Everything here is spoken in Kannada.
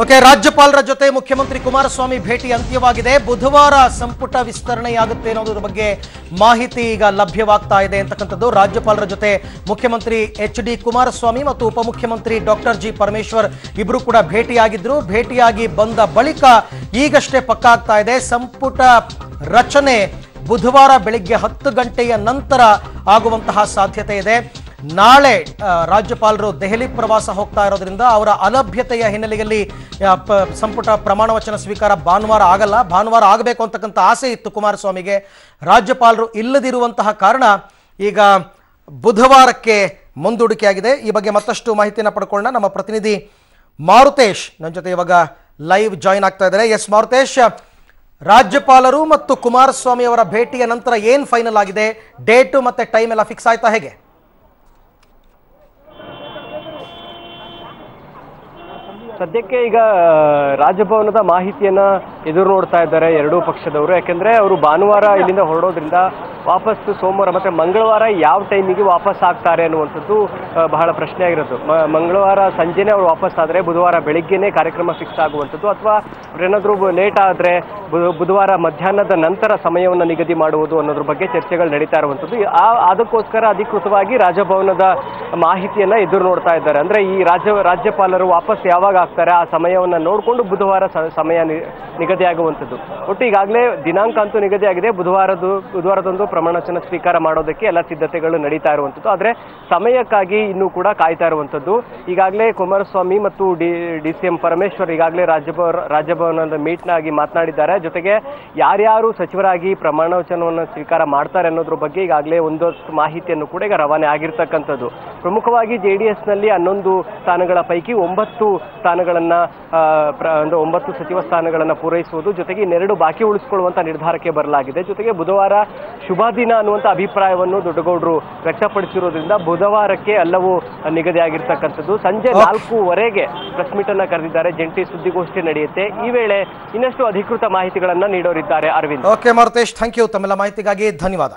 ಓಕೆ, ರಾಜ್ಯಪಾಲರ ಜೊತೆ ಮುಖ್ಯಮಂತ್ರಿ ಕುಮಾರಸ್ವಾಮಿ ಭೇಟಿ ಅಂತ್ಯವಾಗಿದೆ. ಬುಧವಾರ ಸಂಪುಟ ವಿಸ್ತರಣೆಯಾಗುತ್ತೆ ಅನ್ನೋದ್ರ ಬಗ್ಗೆ ಮಾಹಿತಿ ಈಗ ಲಭ್ಯವಾಗ್ತಾ ಇದೆ ಅಂತಕ್ಕಂಥದ್ದು. ರಾಜ್ಯಪಾಲರ ಜೊತೆ ಮುಖ್ಯಮಂತ್ರಿ HD ಕುಮಾರಸ್ವಾಮಿ ಮತ್ತು ಉಪಮುಖ್ಯಮಂತ್ರಿ ಡಾಕ್ಟರ್ G ಪರಮೇಶ್ವರ್ ಇಬ್ಬರು ಕೂಡ ಭೇಟಿಯಾಗಿದ್ರು. ಭೇಟಿಯಾಗಿ ಬಂದ ಬಳಿಕ ಈಗಷ್ಟೇ ಪಕ್ಕಾ ಆಗ್ತಾ ಇದೆ, ಸಂಪುಟ ರಚನೆ ಬುಧವಾರ ಬೆಳಿಗ್ಗೆ 10 ಗಂಟೆಯ ನಂತರ ಆಗುವಂತಹ ಸಾಧ್ಯತೆ ಇದೆ. ನಾಳೆ ರಾಜ್ಯಪಾಲರು ದೆಹಲಿ ಪ್ರವಾಸ ಹೋಗ್ತಾ ಇರೋದ್ರಿಂದ ಅವರ ಅಲಭ್ಯತೆಯ ಹಿನ್ನೆಲೆಯಲ್ಲಿ ಸಂಪುಟ ಪ್ರಮಾಣ ವಚನ ಸ್ವೀಕಾರ ಭಾನುವಾರ ಆಗಲ್ಲ. ಭಾನುವಾರ ಆಗಬೇಕು ಅಂತಕ್ಕಂಥ ಆಸೆ ಇತ್ತು ಕುಮಾರಸ್ವಾಮಿಗೆ. ರಾಜ್ಯಪಾಲರು ಇಲ್ಲದಿರುವಂತಹ ಕಾರಣ ಈಗ ಬುಧವಾರಕ್ಕೆ ಮುಂದೂಡಿಕೆಯಾಗಿದೆ. ಈ ಬಗ್ಗೆ ಮತ್ತಷ್ಟು ಮಾಹಿತಿಯನ್ನು ಪಡ್ಕೊಳ್ಳೋಣ. ನಮ್ಮ ಪ್ರತಿನಿಧಿ ಮಾರುತೇಶ್ ನನ್ನ ಜೊತೆ ಇವಾಗ ಲೈವ್ ಜಾಯಿನ್ ಆಗ್ತಾ ಇದ್ದಾರೆ. ಎಸ್ ಮಾರುತೇಶ್, ರಾಜ್ಯಪಾಲರು ಮತ್ತು ಕುಮಾರಸ್ವಾಮಿ ಅವರ ಭೇಟಿಯ ನಂತರ ಏನು ಫೈನಲ್ ಆಗಿದೆ? ಡೇಟು ಮತ್ತೆ ಟೈಮ್ ಎಲ್ಲ ಫಿಕ್ಸ್ ಆಯ್ತಾ ಹೇಗೆ? ಸದ್ಯಕ್ಕೆ ಈಗ ರಾಜಭವನದ ಮಾಹಿತಿಯನ್ನ ಎದುರು ನೋಡ್ತಾ ಇದ್ದಾರೆ ಎರಡೂ ಪಕ್ಷದವರು. ಯಾಕೆಂದ್ರೆ ಅವರು ಭಾನುವಾರ ಇಲ್ಲಿಂದ ಹೊರಡೋದ್ರಿಂದ ವಾಪಸ್ ಸೋಮವಾರ ಮತ್ತೆ ಮಂಗಳವಾರ ಯಾವ ಟೈಮಿಗೆ ವಾಪಸ್ ಆಗ್ತಾರೆ ಅನ್ನುವಂಥದ್ದು ಬಹಳ ಪ್ರಶ್ನೆ ಆಗಿರೋದು. ಮಂಗಳವಾರ ಸಂಜೆನೇ ಅವರು ವಾಪಸ್ ಆದರೆ ಬುಧವಾರ ಬೆಳಿಗ್ಗೆನೇ ಕಾರ್ಯಕ್ರಮ ಫಿಕ್ಸ್ ಆಗುವಂಥದ್ದು, ಅಥವಾ ಏನಾದರೂ ಲೇಟ್ ಆದರೆ ಬುಧವಾರ ಮಧ್ಯಾಹ್ನದ ನಂತರ ಸಮಯವನ್ನು ನಿಗದಿ ಮಾಡುವುದು ಅನ್ನೋದ್ರ ಬಗ್ಗೆ ಚರ್ಚೆಗಳು ನಡೀತಾ ಇರುವಂಥದ್ದು. ಅದಕ್ಕೋಸ್ಕರ ಅಧಿಕೃತವಾಗಿ ರಾಜಭವನದ ಮಾಹಿತಿಯನ್ನ ಎದುರು ನೋಡ್ತಾ ಇದ್ದಾರೆ. ಅಂದ್ರೆ ಈ ರಾಜ್ಯಪಾಲರು ವಾಪಸ್ ಯಾವಾಗ ಆಗ್ತಾರೆ ಆ ಸಮಯವನ್ನು ನೋಡಿಕೊಂಡು ಬುಧವಾರ ಸಮಯ ನಿಗದಿಯಾಗುವಂಥದ್ದು. ಒಟ್ಟು ಈಗಾಗಲೇ ದಿನಾಂಕ ಅಂತೂ ನಿಗದಿಯಾಗಿದೆ. ಬುಧವಾರದಂದು ಪ್ರಮಾಣ ವಚನ ಸ್ವೀಕಾರ ಮಾಡೋದಕ್ಕೆ ಎಲ್ಲ ಸಿದ್ಧತೆಗಳು ನಡೀತಾ ಇರುವಂಥದ್ದು. ಆದರೆ ಸಮಯಕ್ಕಾಗಿ ಇನ್ನೂ ಕೂಡ ಕಾಯ್ತಾ ಇರುವಂಥದ್ದು. ಈಗಾಗಲೇ ಕುಮಾರಸ್ವಾಮಿ ಮತ್ತು DCM ಪರಮೇಶ್ವರ್ ಈಗಾಗಲೇ ರಾಜಭವನದ ಮೀಟ್ನಾಗಿ ಮಾತನಾಡಿದ್ದಾರೆ. ಜೊತೆಗೆ ಯಾರ್ಯಾರು ಸಚಿವರಾಗಿ ಪ್ರಮಾಣ ವಚನವನ್ನು ಸ್ವೀಕಾರ ಮಾಡ್ತಾರೆ ಅನ್ನೋದ್ರ ಬಗ್ಗೆ ಈಗಾಗಲೇ ಒಂದಷ್ಟು ಮಾಹಿತಿಯನ್ನು ಕೂಡ ಈಗ ರವಾನೆ ಆಗಿರ್ತಕ್ಕಂಥದ್ದು. ಪ್ರಮುಖವಾಗಿ JDSನಲ್ಲಿ 11 ಸ್ಥಾನಗಳ ಪೈಕಿ 9 ಸ್ಥಾನಗಳನ್ನು 9 ಸಚಿವ ಸ್ಥಾನಗಳನ್ನು ಪೂರೈಸುವುದು, ಜೊತೆಗೆ ಇನ್ನೆರಡು ಬಾಕಿ ಉಳಿಸಿಕೊಳ್ಳುವಂತ ನಿರ್ಧಾರಕ್ಕೆ ಬರಲಾಗಿದೆ. ಜೊತೆಗೆ ಬುಧವಾರ ಶುಭ ದಿನ ಅನ್ನುವಂಥ ಅಭಿಪ್ರಾಯವನ್ನು ದೊಡ್ಡಗೌಡರು ವ್ಯಕ್ತಪಡಿಸಿರೋದ್ರಿಂದ ಬುಧವಾರಕ್ಕೆ ಎಲ್ಲವೂ ನಿಗದಿಯಾಗಿರ್ತಕ್ಕಂಥದ್ದು. ಸಂಜೆ 4:15 ಪ್ರೆಸ್ ಮೀಟ್ ಅನ್ನ ಕರೆದಿದ್ದಾರೆ. ಜಂಟಿ ಸುದ್ದಿಗೋಷ್ಠಿ ನಡೆಯುತ್ತೆ. ಈ ವೇಳೆ ಇನ್ನಷ್ಟು ಅಧಿಕೃತ ಮಾಹಿತಿಗಳನ್ನ ನೀಡೋರಿದ್ದಾರೆ. Arvind. Okay Maruthesh, thank you. ತಮ್ಮೆಲ್ಲ ಮಾಹಿತಿಗಾಗಿ ಧನ್ಯವಾದ.